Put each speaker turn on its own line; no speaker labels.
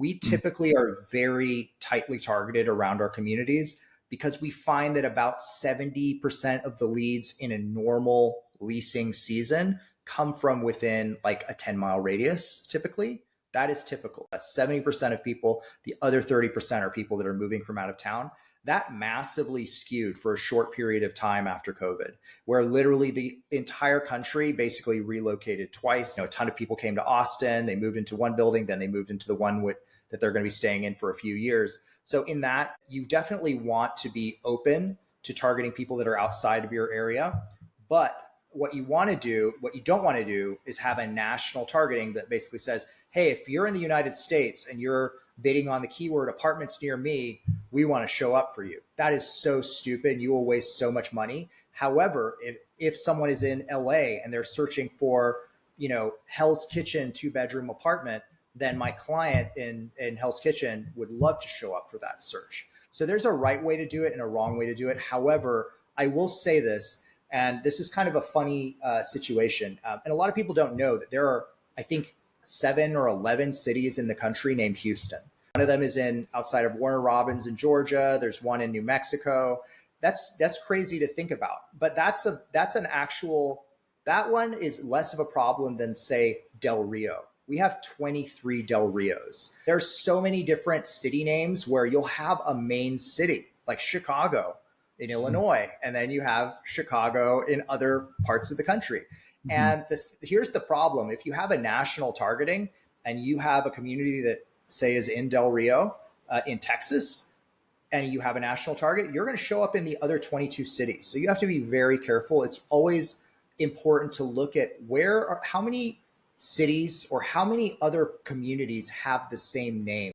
We
Mm.
typically are very tightly targeted around our communities because we find that about 70% of the leads in a normal leasing season come from within like a 10-mile radius typically. That is typical. That's 70% of people. The other 30% are people that are moving from out of town. That massively skewed for a short period of time after COVID, where literally the entire country basically relocated twice. A ton of people came to Austin. They moved into one building, then they moved into the one that they're going to be staying in for a few years. So in that, you definitely want to be open to targeting people that are outside of your area. But what you want to do, what you don't want to do is have a national targeting that basically says, hey, if you're in the United States and you're bidding on the keyword apartments near me, we want to show up for you. That is so stupid. You will waste so much money. However, if someone is in LA and they're searching for, Hell's Kitchen 2-bedroom apartment, then my client in Hell's Kitchen would love to show up for that search. So there's a right way to do it and a wrong way to do it. However, I will say this, and this is kind of a funny situation. And a lot of people don't know that there are, I think, 7 or 11 cities in the country named Houston. One of them is in outside of Warner Robins in Georgia. There's one in New Mexico. That's crazy to think about. But that's an actual, that one is less of a problem than say Del Rio. We have 23 Del Rios. There's so many different city names where you'll have a main city like Chicago in Illinois, and then you have Chicago in other parts of the country.
Mhm.
And here's the problem. If you have a national targeting and you have a community that say is in Del Rio in Texas, and you have a national target, you're going to show up in the other 22 cities. So you have to be very careful. It's always important to look at how many cities or how many other communities have the same name.